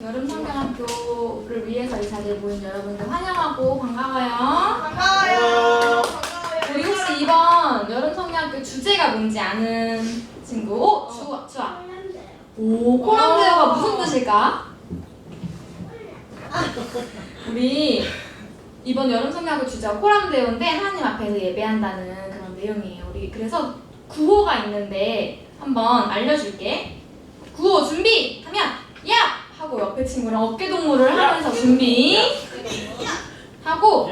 여름성경학교를 위해서 이 자리에 모인 여러분들 환영하고 반가워요. 반가워요. 우리 혹시 이번 여름성경학교 주제가 뭔지 아는 친구? 오! 주아. 오, 코란데오가 무슨 뜻일까? 우리 이번 여름성경학교 주제가 코란데오인데 하나님 앞에서 예배한다는 그런 내용이에요. 우리 그래서 구호가 있는데 한번 알려줄게. 구호 준비! 하면 야! 하고 옆에 친구랑 어깨동무를 하면서 준비 하고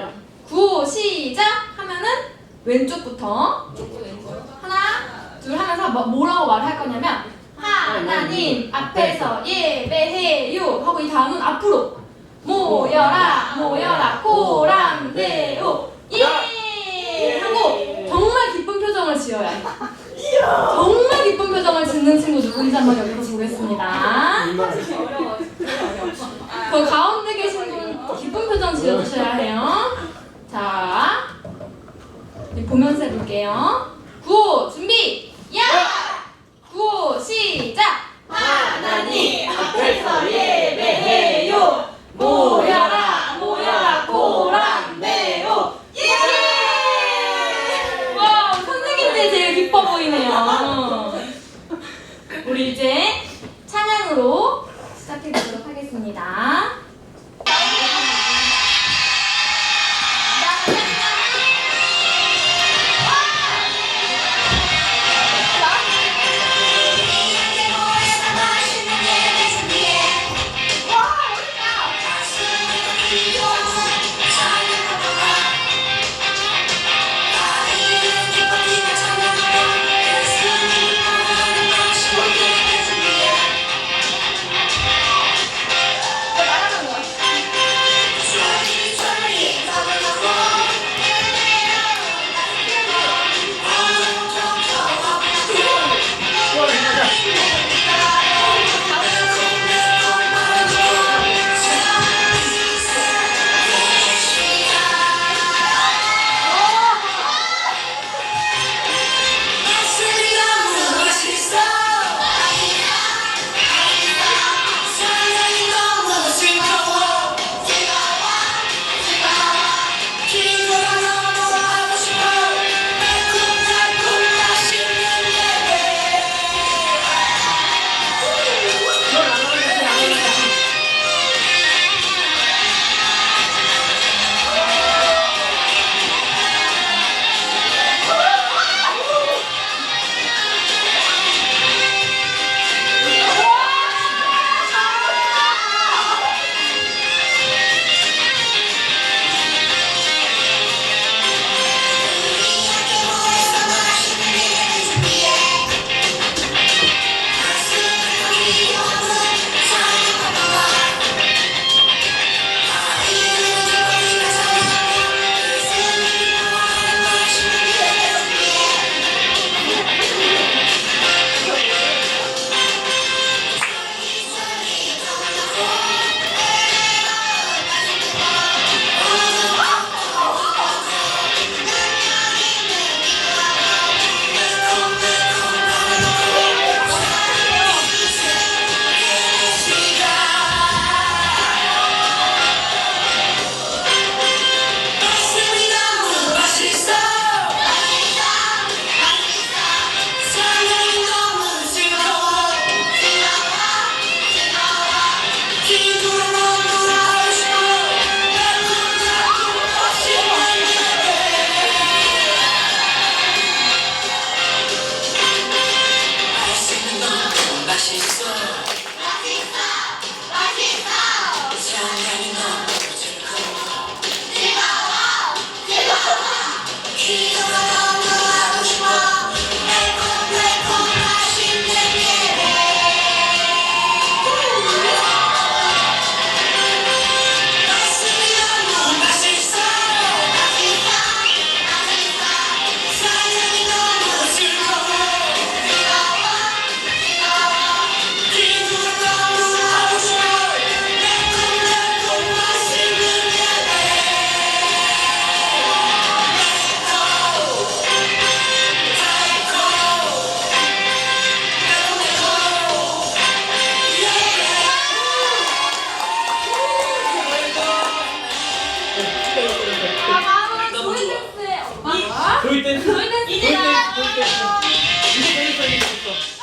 구호 시작 하면은 왼쪽부터 하나 둘 하면서 뭐라고 말할 거냐면 하나님 앞에서 예배해요 하고 이 다음은 앞으로 모여라 모여라 코란데오 예 하고 정말 기쁜 표정을 지어야 해. 정말 기쁜 표정을 짓는 친구 누군지 한번 여기서 보겠습니다. 그 가운데 계신 분 기쁜 표정 지어주셔야 해요. 자, 보면서 해볼게요. 구호 준비 야! 구호 시작! 하나님 앞에서 예배해요. 모여라 모여라 코란데오 예! 와, 선생님들이 제일 기뻐 보이네요. 우리 이제 찬양으로 시작해보도록 하겠습니다. 다음은 조이 댄스의 엄마. 조이 댄스. 조이 댄스. 이제 재밌어, 이제 재밌어.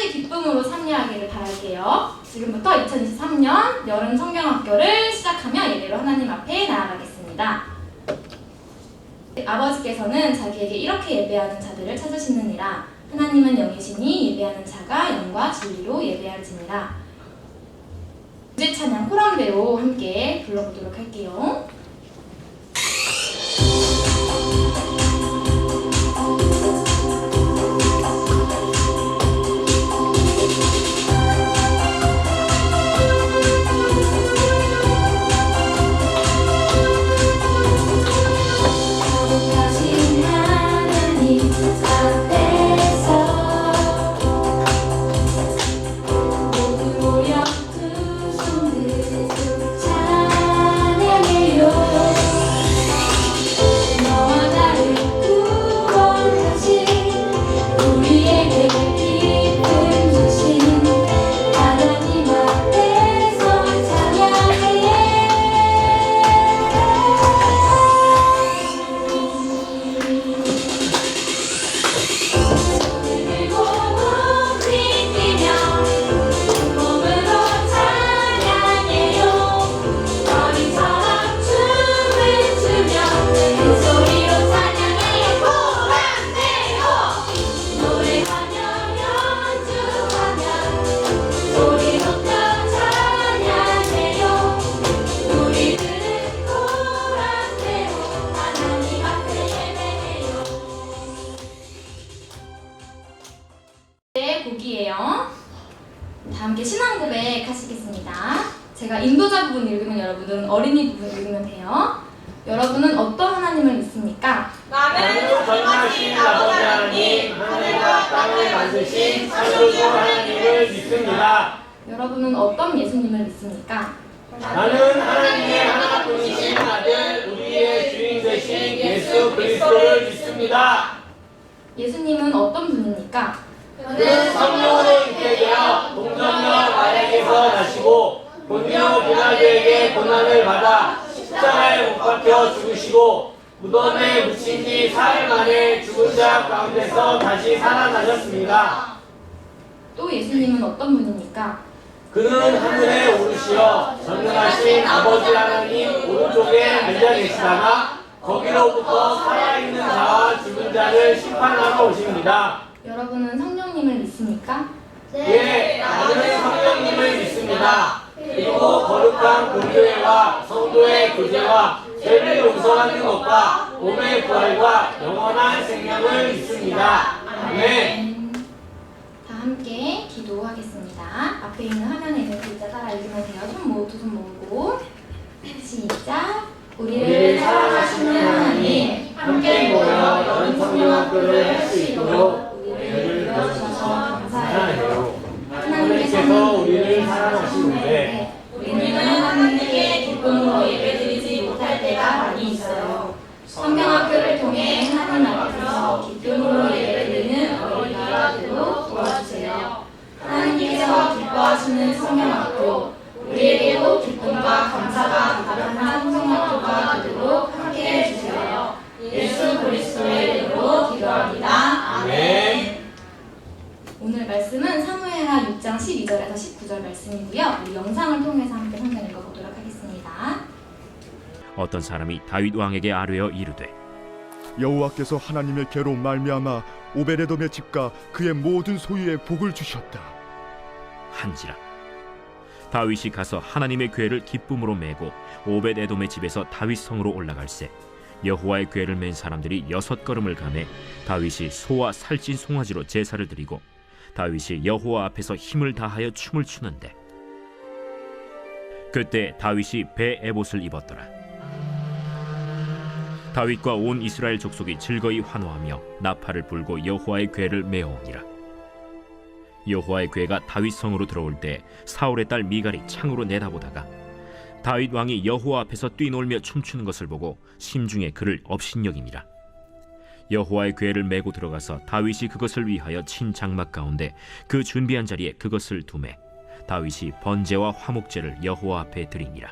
같이 기쁨으로 참여하기를 바랄게요. 지금부터 2023년 여름 성경학교를 시작하며 예배로 하나님 앞에 나아가겠습니다. 아버지께서는 자기에게 이렇게 예배하는 자들을 찾으시느니라. 하나님은 영이시니 예배하는 자가 영과 진리로 예배할지니라. 주제 찬양 호람대로 함께 불러보도록 할게요. 곡이에요. 다 함께 신앙 고백 하시겠습니다. 제가 인도자 부분 읽으면 여러분은 어린이 부분 읽으면 돼요. 여러분은 어떤 하나님을 믿습니까? 나는 전능하신 아버지 하나님, 하늘과 땅을 만드신 창조주 하나님을 믿습니다. 여러분은 어떤 예수님을 믿습니까? 나는 하나님의 하나뿐이신 아들, 우리의 주인 되신 예수 그리스도를 믿습니다. 예수님은 어떤 분입니까? 그는 성령으로 잉태되어 동정녀 마리아에게서 나시고 본디오 빌라도에게 고난을 받아 십자가에 못 박혀 죽으시고 무덤에 묻힌 지 사흘 만에 죽은 자 가운데서 다시 살아나셨습니다. 또 예수님은 어떤 분입니까? 그는 하늘에 오르시어 전능하신 아버지 하나님 오른쪽에 앉아 계시다가 거기로부터 살아있는 자와 죽은 자를 심판하러 오십니다. 여러분은 성령님을 믿습니까? 예, 나는 성령님을 믿습니다. 그리고 거룩한 공교회와 성도의 교제와 죄를 용서하는 것과 몸의 부활과 영원한 생명을 믿습니다. 아멘. 다 함께 기도하겠습니다. 앞에 있는 화면에 있는 글자 따라 읽으면 돼요. 두 손 모으고 시작. 우리를 사랑하시는 하나님, 함께 모여 여름 성경학교를 할 수 있도록 우리를 불러주셔서 감사해요. 하나님께서 우리를 사랑하시는데 우리는 하나님께 기쁨으로 예배드리지 못할 때가 많이 있어요. 성경학교를 통해 하나님 앞에서 기쁨으로 예배드리는 어린이가 되도록 도와주세요. 하나님께서 기뻐하시는 성경학교, 우리에게도 기쁨과 감사가 가득한 성경학교가 되도록 함께해 주세요. 예수 그리스도의 이름으로 기도합니다. 아멘. 오늘 말씀은 사무엘하 6장 12절에서 19절 말씀이고요. 우리 영상을 통해서 함께 성경 읽어보도록 하겠습니다. 어떤 사람이 다윗 왕에게 아뢰어 이르되 여호와께서 하나님의 계로 말미암아 오베데돔의 집과 그의 모든 소유에 복을 주셨다. 한지라. 다윗이 가서 하나님의 궤를 기쁨으로 메고 오벳에돔의 집에서 다윗 성으로 올라갈새 여호와의 궤를 맨 사람들이 6걸음을 가매 다윗이 소와 살찐 송아지로 제사를 드리고 다윗이 여호와 앞에서 힘을 다하여 춤을 추는데 그때 다윗이 배 에봇을 입었더라. 다윗과 온 이스라엘 족속이 즐거이 환호하며 나팔을 불고 여호와의 궤를 메어오니라. 여호와의 궤가 다윗 성으로 들어올 때 사울의 딸 미갈이 창으로 내다보다가 다윗 왕이 여호와 앞에서 뛰놀며 춤추는 것을 보고 심중에 그를 업신여기니라. 여호와의 궤를 메고 들어가서 다윗이 그것을 위하여 친 장막 가운데 그 준비한 자리에 그것을 두매 다윗이 번제와 화목제를 여호와 앞에 드리니라.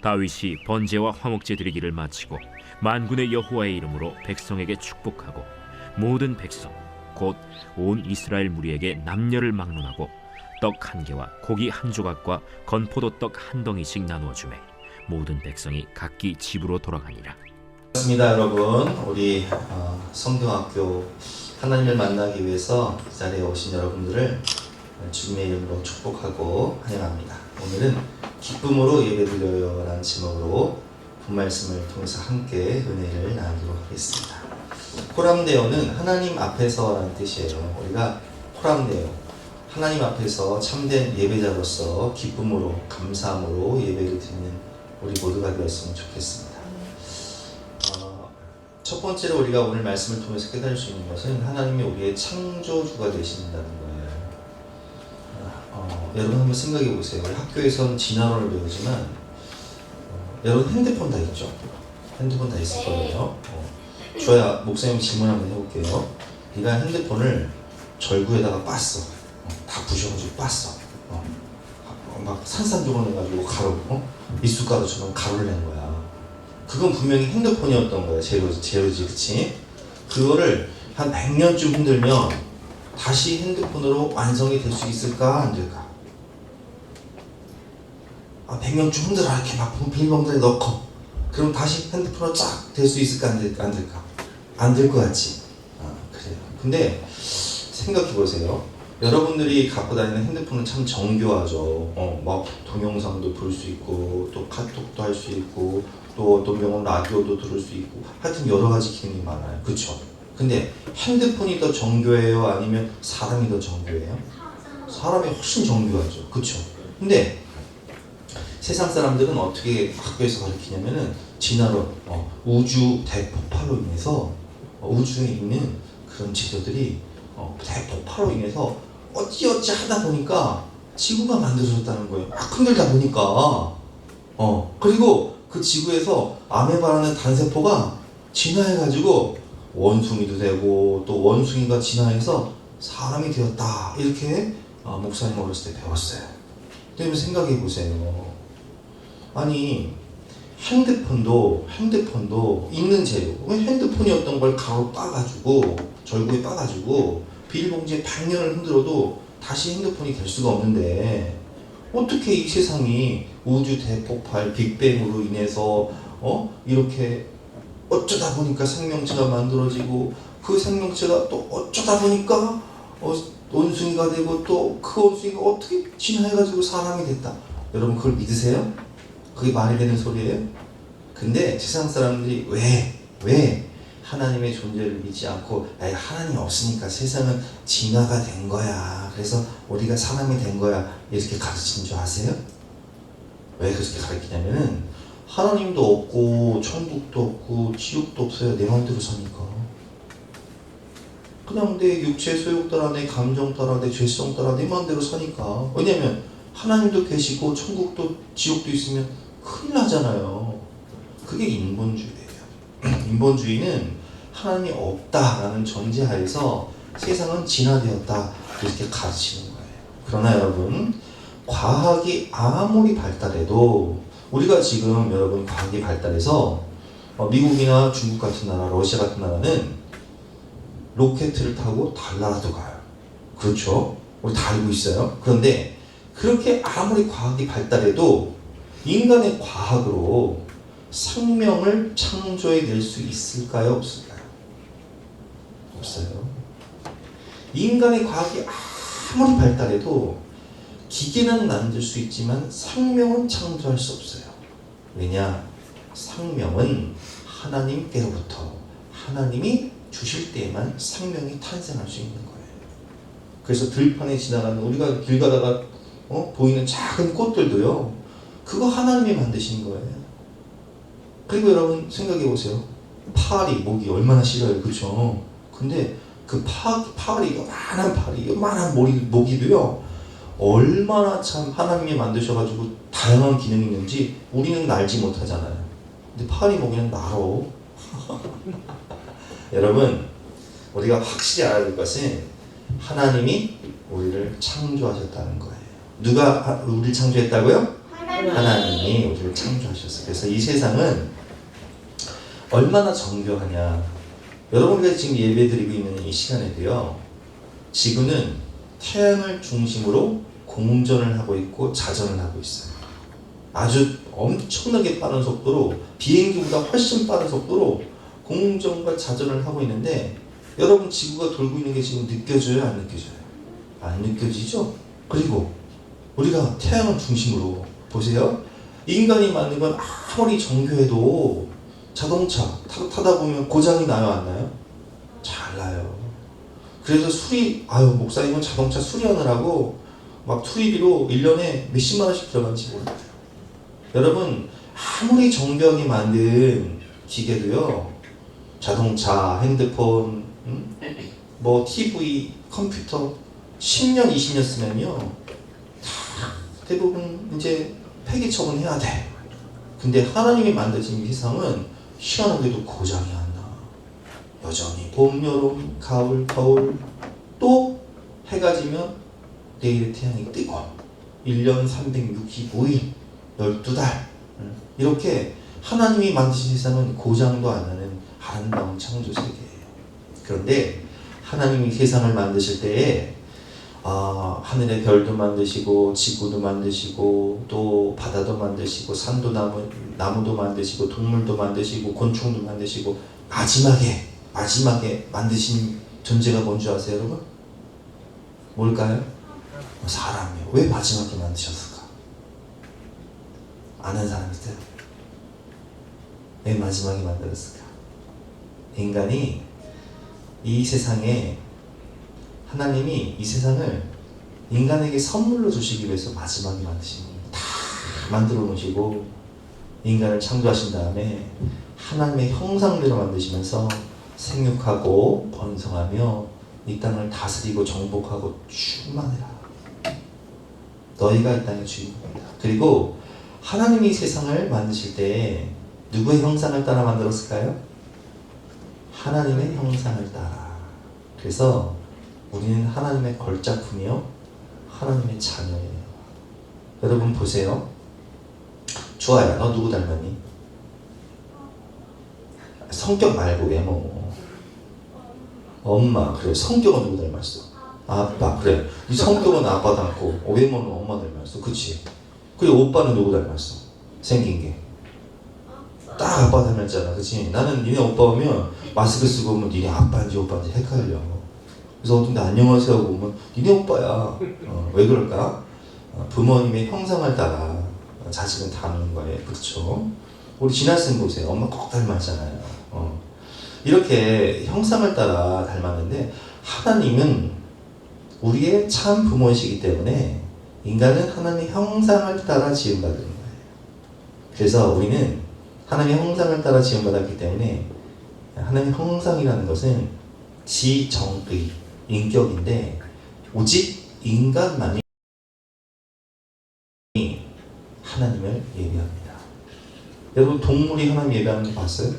다윗이 번제와 화목제 드리기를 마치고 만군의 여호와의 이름으로 백성에게 축복하고 모든 백성 곧 온 이스라엘 무리에게 남녀를 막론하고 떡 한 개와 고기 한 조각과 건포도 떡 한 덩이씩 나누어 주매 모든 백성이 각기 집으로 돌아가니라. 반갑습니다, 여러분. 우리 성경학교 하나님을 만나기 위해서 이 자리에 오신 여러분들을 주님의 이름으로 축복하고 환영합니다. 오늘은 기쁨으로 예배드려요 라는 제목으로 본 말씀을 통해서 함께 은혜를 나누도록 하겠습니다. 호람데오는 하나님 앞에서라는 뜻이에요. 우리가 호람데오, 하나님 앞에서 참된 예배자로서 기쁨으로 감사함으로 예배를 드리는 우리 모두가 되었으면 좋겠습니다. 첫 번째로 우리가 오늘 말씀을 통해서 깨달을 수 있는 것은 하나님이 우리의 창조주가 되신다는 거예요. 여러분 한번 생각해 보세요. 우리 학교에서는 진화론을 배우지만 여러분 핸드폰 다 있죠? 핸드폰 다 있을 거예요. 저야 목사님 질문 한번 해볼게요. 네가 핸드폰을 절구에다가 빻어. 다 부셔가지고 빻어. 막 산산조각 내가지고 가루, 미숫가루처럼 가루를 낸 거야. 그건 분명히 핸드폰이었던 거야. 재료지, 그치? 그거를 한 100년쯤 흔들면 다시 핸드폰으로 완성이 될 수 있을까, 안 될까? 100년쯤 흔들어. 이렇게 막 비닐봉지에 넣고. 그럼 다시 핸드폰으로 쫙 될 수 있을까, 안 될까? 안 될 것 같지? 그래요. 근데 생각해보세요. 여러분들이 갖고 다니는 핸드폰은 참 정교하죠. 막 동영상도 볼 수 있고, 또 카톡도 할 수 있고, 또 어떤 경우는 라디오도 들을 수 있고, 하여튼 여러 가지 기능이 많아요. 그쵸? 근데 핸드폰이 더 정교해요? 아니면 사람이 더 정교해요? 사람이 훨씬 정교하죠. 그쵸? 근데 세상 사람들은 어떻게 학교에서 가르치냐면은 진화론, 우주 대폭발로 인해서 우주에 있는 그런 지도들이 대폭발로 인해서 어찌어찌 하다 보니까 지구가 만들어졌다는 거예요. 막 흔들다 보니까 그리고 그 지구에서 아메바라는 단세포가 진화해가지고 원숭이도 되고 또 원숭이가 진화해서 사람이 되었다. 이렇게 목사님 어렸을 때 배웠어요. 그러면 생각해 보세요. 아니 핸드폰도 있는 재료, 왜 핸드폰이었던 걸 가로 빠가지고 절구에 빠가지고 비닐봉지에 100년을 흔들어도 다시 핸드폰이 될 수가 없는데 어떻게 이 세상이 우주 대폭발 빅뱅으로 인해서 이렇게 어쩌다 보니까 생명체가 만들어지고 그 생명체가 또 어쩌다 보니까 원숭이가 되고 또 그 원숭이가 어떻게 진화해가지고 사람이 됐다. 여러분 그걸 믿으세요? 그게 말이 되는 소리예요? 근데 세상 사람들이 왜 하나님의 존재를 믿지 않고 하나님 없으니까 세상은 진화가 된 거야. 그래서 우리가 사람이 된 거야. 이렇게 가르치는 줄 아세요? 왜 그렇게 가르치냐면은 하나님도 없고 천국도 없고 지옥도 없어요. 내 마음대로 사니까. 그냥 내 육체 소욕 따라 내 감정 따라 내 죄성 따라 내 마음대로 사니까. 왜냐면 하나님도 계시고 천국도 지옥도 있으면 큰일 나잖아요. 그게 인본주의예요. 인본주의는 하나님이 없다라는 전제하에서 세상은 진화되었다 이렇게 가르치는 거예요. 그러나 여러분 과학이 아무리 발달해도 우리가 지금 여러분 과학이 발달해서 미국이나 중국 같은 나라, 러시아 같은 나라는 로켓을 타고 달나라도 가요. 그렇죠? 우리 다 알고 있어요. 그런데 그렇게 아무리 과학이 발달해도 인간의 과학으로 생명을 창조해낼 수 있을까요? 없을까요? 없어요. 인간의 과학이 아무리 발달해도 기계는 만들 수 있지만 생명은 창조할 수 없어요. 왜냐? 생명은 하나님께로부터 하나님이 주실 때에만 생명이 탄생할 수 있는 거예요. 그래서 들판에 지나가는 우리가 길 가다가 보이는 작은 꽃들도요. 그거 하나님이 만드신 거예요. 그리고 여러분 생각해 보세요. 파리, 모기 얼마나 싫어요. 그렇죠? 근데 그 파리, 요만한 모기도요. 얼마나 참 하나님이 만드셔가지고 다양한 기능이 있는지 우리는 알지 못하잖아요. 근데 파리, 모기는 날어. 여러분 우리가 확실히 알아야 될 것은 하나님이 우리를 창조하셨다는 거예요. 누가 우리를 창조했다고요? 하나님이 우리를 창조하셨어요. 그래서 이 세상은 얼마나 정교하냐. 여러분들이 지금 예배드리고 있는 이 시간에도요. 지구는 태양을 중심으로 공전을 하고 있고 자전을 하고 있어요. 아주 엄청나게 빠른 속도로, 비행기보다 훨씬 빠른 속도로 공전과 자전을 하고 있는데, 여러분 지구가 돌고 있는 게 지금 느껴져요? 안 느껴져요? 안 느껴지죠? 그리고 우리가 태양을 중심으로 보세요. 인간이 만든 건 아무리 정교해도 자동차 타다 보면 고장이 나요, 안 나요? 잘 나요. 그래서 목사님은 자동차 수리하느라고 막 투입비로 1년에 몇십만 원씩 들어가는지 몰라요. 여러분, 아무리 정교하게 만든 기계도요, 자동차, 핸드폰, 뭐 TV, 컴퓨터 10년, 20년 쓰면요, 다 대부분 이제 폐기 처분해야 돼. 근데 하나님이 만드신 이 세상은 희한하게도 고장이 안 나. 여전히 봄, 여름, 가을, 겨울, 또 해가 지면 내일의 태양이 뜨고 1년 365일 12달 이렇게 하나님이 만드신 세상은 고장도 안 나는 아름다운 창조 세계예요. 그런데 하나님이 세상을 만드실 때에 하늘의 별도 만드시고 지구도 만드시고 또 바다도 만드시고 산도 나무도 만드시고 동물도 만드시고 곤충도 만드시고 마지막에 만드신 존재가 뭔지 아세요, 여러분? 뭘까요? 사람이에요. 왜 마지막에 만드셨을까? 아는 사람 있어요? 왜 마지막에 만들었을까? 인간이 이 세상에, 하나님이 이 세상을 인간에게 선물로 주시기 위해서 마지막에 만드신 겁니다. 다 만들어 놓으시고 인간을 창조하신 다음에 하나님의 형상대로 만드시면서 생육하고 번성하며 이 땅을 다스리고 정복하고 충만해라. 너희가 이 땅의 주인공이다. 그리고 하나님이 세상을 만드실 때 누구의 형상을 따라 만들었을까요? 하나님의 형상을 따라. 그래서 우리는 하나님의 걸작품이요, 하나님의 자녀예요. 여러분 보세요. 주아야, 너 누구 닮았니? 성격 말고 외모. 엄마. 그래, 성격은 누구 닮았어? 아빠. 그래, 이 성격은 아빠 닮고 외모는 엄마 닮았어. 그치? 그리고 오빠는 누구 닮았어? 생긴 게 딱 아빠 닮았잖아. 그치? 나는 니네 오빠 오면 마스크 쓰고 오면 니네 아빠인지 오빠인지 헷갈려. 그래서 어떤 데 안녕하세요 하고 오면 니네 오빠야. 왜 그럴까? 부모님의 형상을 따라 자식은 닮는 거예요. 그렇죠? 우리 진아쌤 보세요. 엄마 꼭 닮았잖아요. 이렇게 형상을 따라 닮았는데, 하나님은 우리의 참 부모이시기 때문에 인간은 하나님의 형상을 따라 지음받은 거예요. 그래서 우리는 하나님의 형상을 따라 지음받았기 때문에, 하나님의 형상이라는 것은 지정의, 인격인데 오직 인간만이 하나님을 예배합니다. 여러분, 동물이 하나님 예배하는 거 봤어요?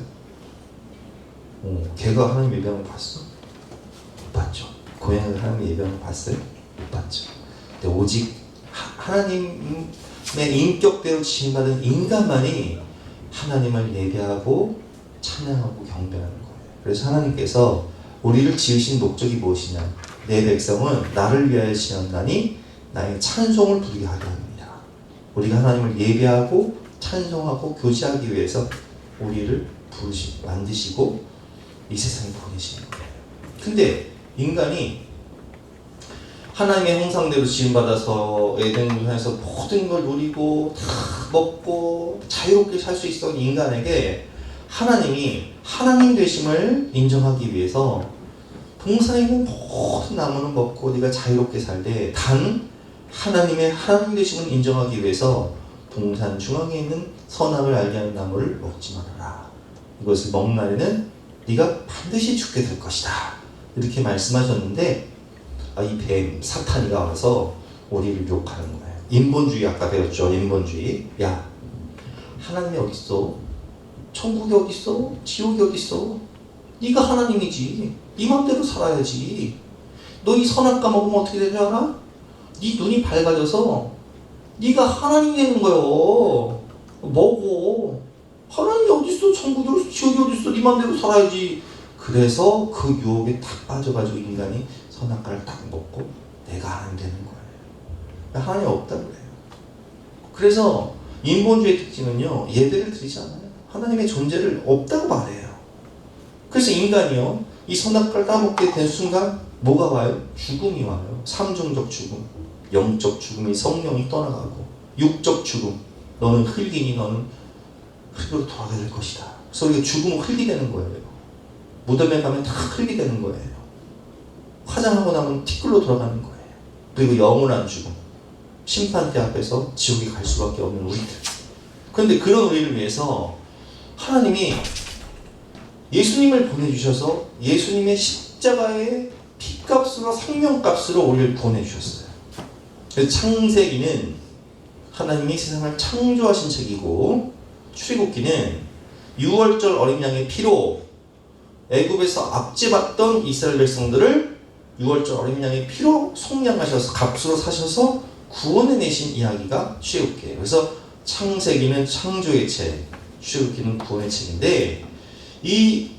개가 하나님 예배하는 거 봤어? 못 봤죠. 고양이가 하나님 예배하는 거 봤어요? 못 봤죠. 근데 오직 하나님의 인격대로 지음받은 인간만이 하나님을 예배하고 찬양하고 경배하는 거예요. 그래서 하나님께서 우리를 지으신 목적이 무엇이냐? 내 백성은 나를 위하여 지었나니 나의 찬송을 부르게 하려 합니다. 우리가 하나님을 예배하고 찬송하고 교제하기 위해서 우리를 만드시고 이 세상에 보내시는 거예요. 근데 인간이 하나님의 형상대로 지음받아서 에덴 동산에서 모든 걸 누리고 다 먹고 자유롭게 살 수 있었던 인간에게 하나님이 하나님 되심을 인정하기 위해서 동산에 있는 모든 나무는 먹고 네가 자유롭게 살되 단 하나님의 하나님 되심을 인정하기 위해서 동산 중앙에 있는 선악을 알게 하는 나무를 먹지 말아라. 이것을 먹는 날에는 네가 반드시 죽게 될 것이다. 이렇게 말씀하셨는데, 이 뱀 사탄이가 와서 우리를 욕하는 거예요. 인본주의 아까 배웠죠. 인본주의. 야, 하나님이 어딨어? 천국이 어딨어? 지옥이 어딨어? 네가 하나님이지. 네 맘대로 살아야지. 너 이 선악 까먹으면 어떻게 되는 줄 알아? 네 눈이 밝아져서 네가 하나님이 되는 거요. 뭐고? 하나님이 어딨어? 천국이 어딨어? 지옥이 어딨어? 네 맘대로 살아야지. 그래서 그 유혹에 딱 빠져가지고 인간이 선악과를 딱 먹고 내가 하나님 되는 거예요. 하나님 없다고 그래요. 그래서 인본주의 특징은요, 예배를 드리지 않아요. 하나님의 존재를 없다고 말해요. 그래서 인간이요, 이 선악과를 따먹게 된 순간 뭐가 와요? 죽음이 와요. 삼중적 죽음, 영적 죽음이 성령이 떠나가고, 육적 죽음, 너는 흙이니 너는 흙으로 돌아가게 될 것이다. 그래서 우리가 죽으면 흙이 되는 거예요. 무덤에 가면 다 흙이 되는 거예요. 화장하고 나면 티끌로 돌아가는 거예요. 그리고 영원한 죽음, 심판대 앞에서 지옥에 갈 수밖에 없는 우리들. 그런데 그런 우리를 위해서 하나님이 예수님을 보내주셔서 예수님의 십자가의 피값으로 생명값으로 우리를 보내주셨어요. 그래서 창세기는 하나님이 세상을 창조하신 책이고, 출애굽기는 6월절 어린 양의 피로 애굽에서 압제받던 이스라엘 백성들을 6월절 어린 양의 피로 속량하셔서 값으로 사셔서 구원해내신 이야기가 출애굽기예요. 그래서 창세기는 창조의 책, 출애굽기는 구원의 책인데, 이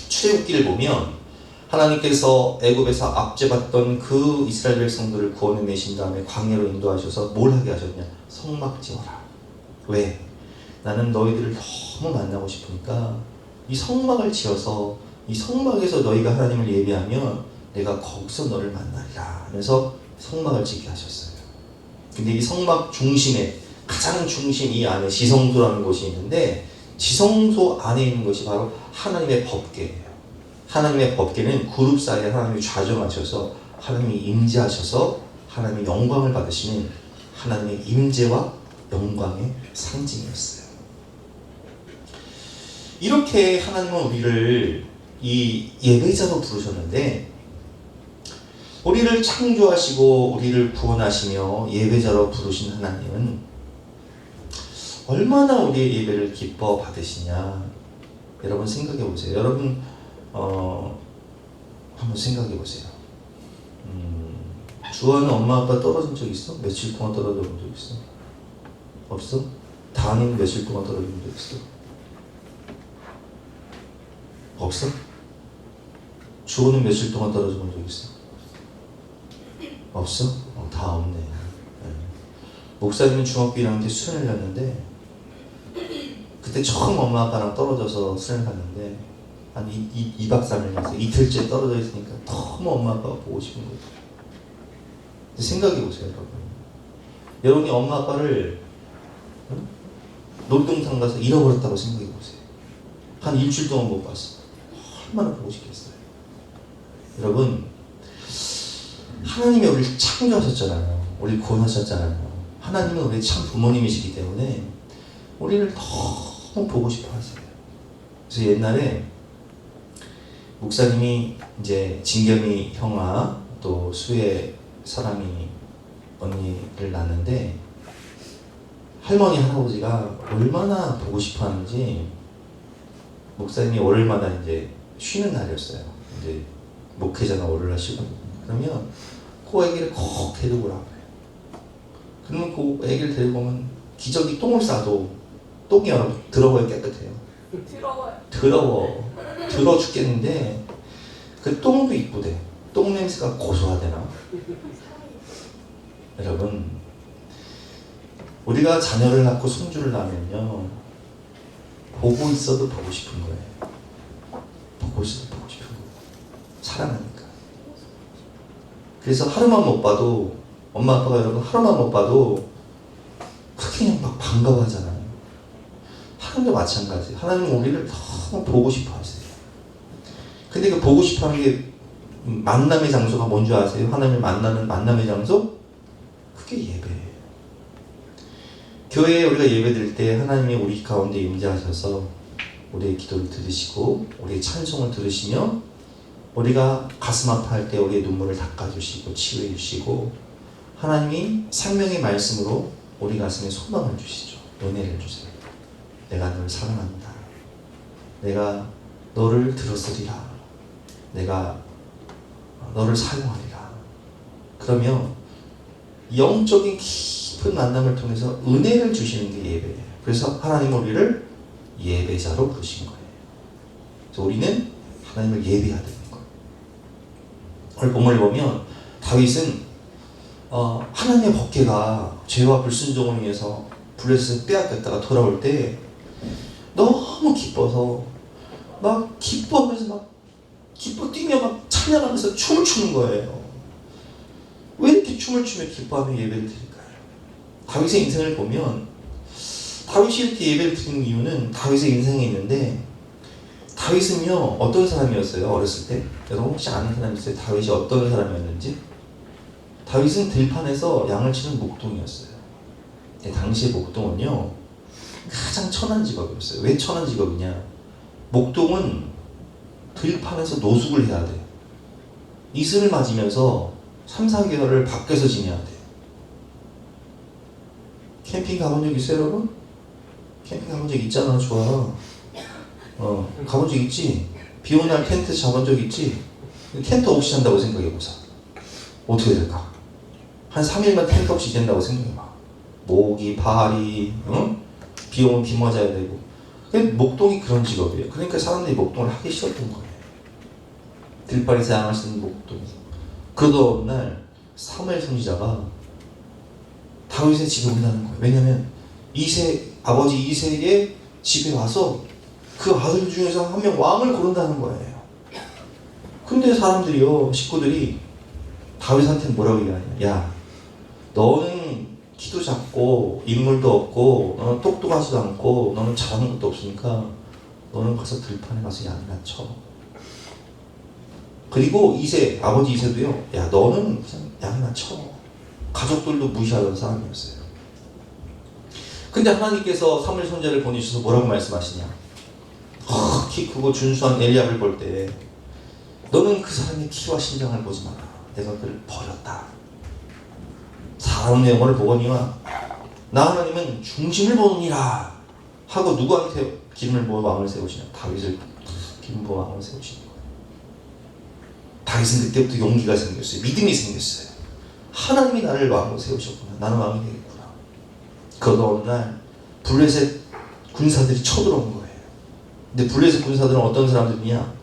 출애굽기를 보면 하나님께서 애굽에서 압제받던 그 이스라엘 백성들을 구원해내신 다음에 광야로 인도하셔서 뭘 하게 하셨냐? 성막 지어라. 왜? 나는 너희들을 너무 만나고 싶으니까 이 성막을 지어서 이 성막에서 너희가 하나님을 예배하면 내가 거기서 너를 만나리라 하면서 성막을 짓게 하셨어요. 근데 이 성막 중심에, 가장 중심 이 안에 지성소라는 곳이 있는데, 지성소 안에 있는 것이 바로 하나님의 법궤예요. 하나님의 법궤는 그룹 사이에 하나님이 좌정하셔서 하나님이 임재하셔서 하나님의 영광을 받으시는 하나님의 임재와 영광의 상징이었어요. 이렇게 하나님은 우리를 이 예배자로 부르셨는데, 우리를 창조하시고 우리를 구원하시며 예배자로 부르신 하나님은 얼마나 우리의 예배를 기뻐 받으시냐, 여러분 생각해 보세요. 여러분 한번 생각해 보세요. 주아는 엄마 아빠 떨어진 적 있어? 며칠 동안 떨어져 본 적 있어? 없어? 다은이는 며칠 동안 떨어진 적 있어? 없어? 주호는 며칠 동안 떨어져 본 적 있어? 없어? 다 없네. 목사님은 중학교 1학년 때 수련을 갔는데, 그때 처음 엄마 아빠랑 떨어져서 수련을 갔는데 한 2박 3일 갔어요. 이틀째 떨어져 있으니까 너무 엄마 아빠가 보고 싶은 거예요. 생각해 보세요, 여러분. 여러분이 엄마 아빠를 놀이동산 가서 잃어버렸다고 생각해 보세요. 한 일주일 동안 못 봤어. 얼마나 보고 싶겠어요. 여러분, 하나님이 우리를 창조하셨잖아요. 우리를 구원하셨잖아요. 하나님은 우리의 참 부모님이시기 때문에 우리를 너무 보고 싶어 하세요. 그래서 옛날에 목사님이 이제 진겸이 형아 또 수혜 사랑이 언니를 낳는데, 할머니 할아버지가 얼마나 보고 싶어 하는지, 목사님이 월요일마다 이제 쉬는 날이었어요. 이제 목회자가 월요일 하시고, 그러면 그 애기를 꼭 데리고 오라고 해요. 그러면 그 애기를 데리고 오면 기저귀 똥을 싸도 똥이 여러분 더러워요, 깨끗해요? 더러워. 더러워 죽겠는데 그 똥도 이쁘대. 똥 냄새가 고소하대나? 여러분, 우리가 자녀를 낳고 손주를 낳으면요, 보고 있어도 보고 싶은 거예요. 보고 있어도 보고 싶은 거예요. 사랑하니까. 그래서 하루만 못 봐도, 엄마 아빠가 여러분 하루만 못 봐도 크게 그냥 막 반가워하잖아요. 하나님도 마찬가지예요. 하나님은 우리를 너무 보고 싶어 하세요. 근데 그 보고 싶어 하는 게 만남의 장소가 뭔지 아세요? 하나님을 만나는 만남의 장소? 그게 예배예요. 교회에 우리가 예배 드릴 때 하나님이 우리 가운데 임재하셔서 우리의 기도를 들으시고 우리의 찬송을 들으시며, 우리가 가슴 아파할 때 우리의 눈물을 닦아주시고 치유해 주시고, 하나님이 생명의 말씀으로 우리 가슴에 소망을 주시죠. 은혜를 주세요. 내가 너를 사랑한다. 내가 너를 들었으리라. 내가 너를 사용하리라. 그러면 영적인 깊은 만남을 통해서 은혜를 주시는 게 예배예요. 그래서 하나님은 우리를 예배자로 부르신 거예요. 그래서 우리는 하나님을 예배해야 되는 거예요. 본문을 보면 다윗은 하나님의 법궤가 죄와 불순종을 위해서 블레셋에서 빼앗겼다가 돌아올 때 너무 기뻐서 막 기뻐하면서 막 기뻐 뛰며 막 찬양하면서 춤을 추는 거예요. 왜 이렇게 춤을 추며 기뻐하며 예배를 드릴까요? 다윗의 인생을 보면 다윗이 이렇게 예배를 드리는 이유는 다윗의 인생에 있는데, 다윗은요 어떤 사람이었어요? 어렸을 때 여러분 혹시 아는 사람 있어요? 다윗이 어떤 사람이었는지? 다윗은 들판에서 양을 치는 목동이었어요. 당시의 목동은요 가장 천한 직업이었어요. 왜 천한 직업이냐? 목동은 들판에서 노숙을 해야 돼. 이슬을 맞으면서 3, 4개월을 밖에서 지내야 돼. 캠핑 가본 적 있어요 여러분? 캠핑 가본 적 있잖아. 좋아. 가본 적 있지? 비 오는 날 텐트 잡은 적 있지? 텐트 없이 잔다고 생각해보자. 어떻게 될까? 한 3일만 텐트 없이 지낸다고 생각해봐. 모기, 파리, 비 오면 비 맞아야 되고. 목동이 그런 직업이에요. 그러니까 사람들이 목동을 하기 싫었던 거예요. 들판에서 양을 쓰는 목동. 그러던 어느 날 사무엘 선지자가 다윗의 집에 온다는 거예요. 왜냐면 아버지 이새의 집에 와서 그 아들 중에서 한 명 왕을 고른다는 거예요. 근데 사람들이요, 식구들이 다윗한테 뭐라고 얘기하냐? 야, 너는 키도 작고 인물도 없고 너는 똑똑하지도 않고 너는 잘하는 것도 없으니까 너는 가서 들판에 가서 양이나 쳐. 그리고 아버지 이새도요, 야, 너는 그냥 양이나 쳐. 가족들도 무시하던 사람이었어요. 근데 하나님께서 사무엘 선지자를 보내주셔서 뭐라고 말씀하시냐? 키 크고 준수한 엘리압을 볼 때 너는 그 사람의 키와 신장을 보지 마라. 내가 그를 버렸다. 사람의 영혼을 보거니와 나 하나님은 중심을 보느니라 하고 누구한테 기름을 부어 왕을 세우시냐? 다윗을 기름 부어 왕을 세우시는 거예요. 다윗은 그때부터 용기가 생겼어요. 믿음이 생겼어요. 하나님이 나를 왕으로 세우셨구나. 나는 왕이 되겠구나. 그러다 어느 날 블레셋 군사들이 쳐들어온 거예요. 근데 블레셋 군사들은 어떤 사람들이냐?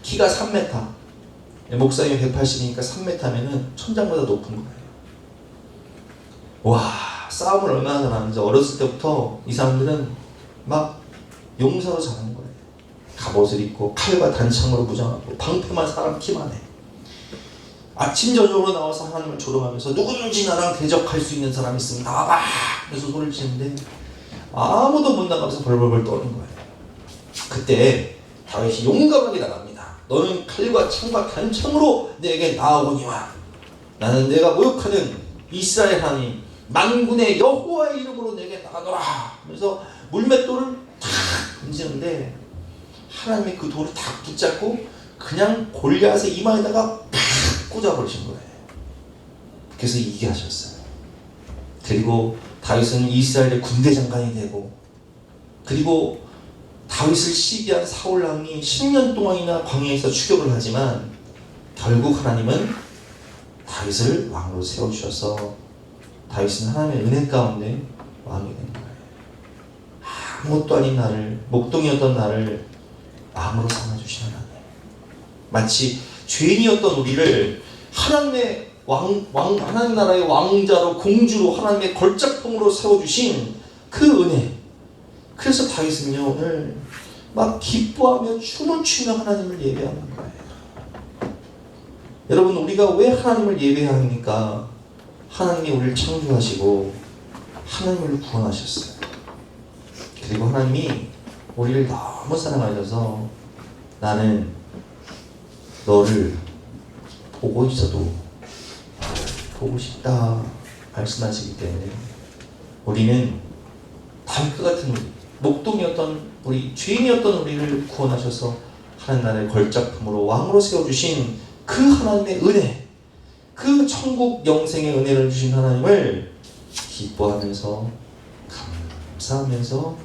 키가 3m, 목사님이 180이니까 3m면은 천장보다 높은 거예요. 와, 싸움을 얼마나 잘하는지. 어렸을 때부터 이 사람들은 막 용사로 자란 거예요. 갑옷을 입고 칼과 단창으로 무장하고 방패만 사람 키만 해. 아침 저녁으로 나와서 하나님을 조롱하면서 누구든지 나랑 대적할 수 있는 사람이 있으면 나와봐! 그래서 소리를 치는데 아무도 못 나가면서 벌벌벌 떠는 거예요. 그때 다윗이 용감하게 나갑니다. 너는 칼과 창과 단창으로 내게 나아오거니와 나는 내가 모욕하는 이스라엘 하나님 만군의 여호와의 이름으로 내게 나가노라 하면서 물맷돌을 탁 던지는데 하나님이 그 돌을 탁 붙잡고 그냥 골리앗의 이마에다가 팍 꽂아버리신 거예요. 그래서 이기게 하셨어요. 그리고 다윗은 이스라엘의 군대 장관이 되고, 그리고 다윗을 시기한 사울왕이 10년 동안이나 광야에서 추격을 하지만 결국 하나님은 다윗을 왕으로 세워주셔서 다윗은 하나님의 은혜 가운데 왕이 된 거예요. 아무것도 아닌 나를, 목동이었던 나를 왕으로 삼아주신 하나님. 마치 죄인이었던 우리를 하나님의 하나님 나라의 왕자로, 공주로, 하나님의 걸작품으로 세워주신 그 은혜. 그래서 다윗은요 오늘 막 기뻐하며 춤을 추며 하나님을 예배하는 거예요. 여러분, 우리가 왜 하나님을 예배해야 합니까? 하나님이 우리를 창조하시고 하나님을 구원하셨어요. 그리고 하나님이 우리를 너무 사랑하셔서 나는 너를 보고 있어도 보고 싶다 말씀하시기 때문에 우리는 다윗과 같은 우리, 목동이었던 우리, 죄인이었던 우리를 구원하셔서 하나님 나라의 걸작품으로 왕으로 세워주신 그 하나님의 은혜, 그 천국 영생의 은혜를 주신 하나님을 기뻐하면서 감사하면서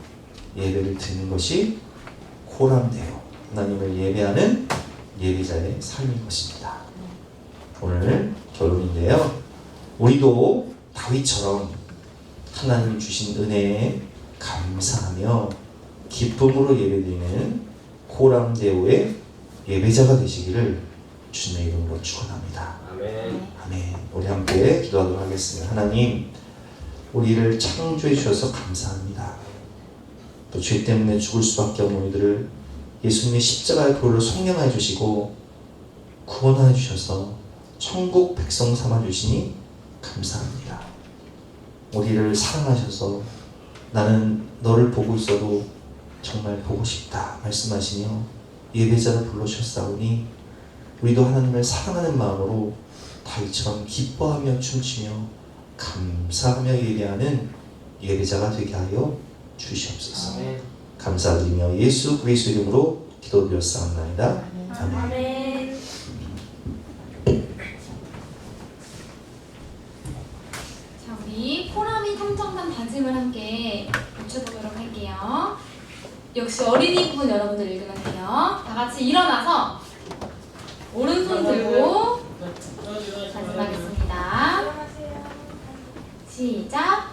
예배를 드리는 것이 코람데오, 하나님을 예배하는 예배자의 삶인 것입니다. 오늘 결론인데요, 우리도 다윗처럼 하나님 주신 은혜에 감사하며 기쁨으로 예배드리는 코람데오의 예배자가 되시기를 주님의 이름으로 축원합니다. 아멘. 아멘. 우리 함께 기도하도록 하겠습니다. 하나님, 우리를 창조해 주셔서 감사합니다. 또 죄 때문에 죽을 수밖에 없는 우리들을 예수님의 십자가의 보혈로 속량해 주시고 구원하여 주셔서 천국 백성 삼아 주시니 감사합니다. 우리를 사랑하셔서 나는 너를 보고 있어도 정말 보고 싶다 말씀하시며 예배자를 불러주셨사오니 우리도 하나님을 사랑하는 마음으로 다윗처럼 기뻐하며 춤추며 감사하며 예배하는 예배자가 되게 하여 주시옵소서. 아멘. 감사드리며 예수 그리스도 이름으로 기도드렸사옵나이다. 아멘. 아멘. 자, 우리 포라미 탐정단 다짐을 함께 외쳐보도록 할게요. 역시 어린이 부분 여러분들 읽으면 돼요. 다 같이 일어나서 오른손 들고 다짐하겠습니다. 시작.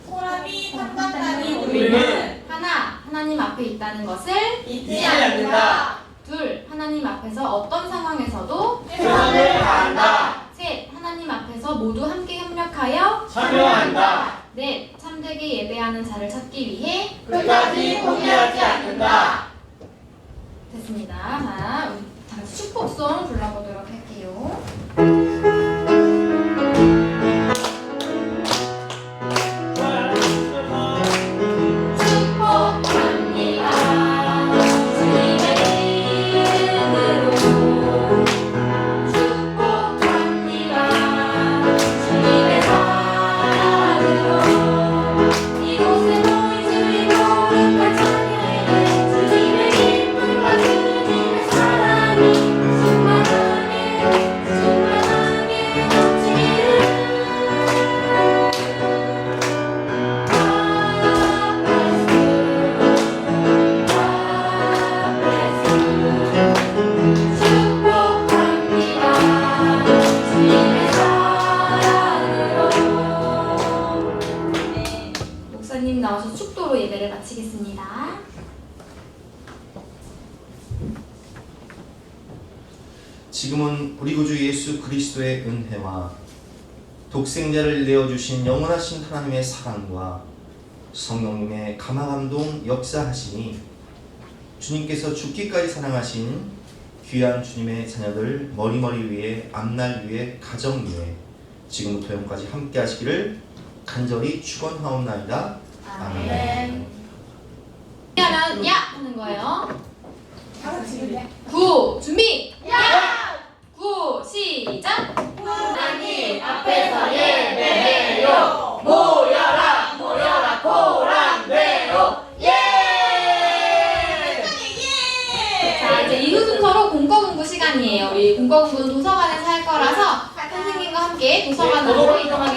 호람이 탐방단이 우리는 하나님 앞에 있다는 것을 잊지 않는다. 둘, 하나님 앞에서 어떤 상황에서도 최선을 다한다. 셋, 하나님 앞에서 모두 함께 협력하여 참여한다. 넷, 참되게 예배하는 자를 찾기 위해 끝까지 포기하지 않는다. 됐습니다. 자, 우리 다 같이 축복송 불러보도록 할게요. 축복합니다. 주님의 이름으로 축복합니다. 주님의 사랑으로 이곳에 모인 주의 모든 걸 찬양해 주님의 기쁨과 주님의 사랑이 충만하게 축복합니다. 주님의 사랑으로. 네, 목사님 나와서 축도로 예배를 마치겠습니다. 지금은 우리 구주 예수 그리스도의 은혜와 독생자를 내어주신 영원하신 하나님의 사랑과 성령님의 감화감동 역사하시니 주님께서 죽기까지 사랑하신 귀한 주님의 자녀들 머리머리 위에 앞날 위에 가정 위에 지금부터 영까지 함께 하시기를 간절히 축원하옵나이다. 아멘. 하면 야 하는 거예요. 9 준비. 야. 9 시작. 하나님 앞에서 예배해요. 모여라 모여라 호람대로 예. 자, 이제 이후 순서로 공과공부 시간이에요. 우리 공과공부는 도서관에서 할 거라서 선생님과 함께 도서관으로 이동하도록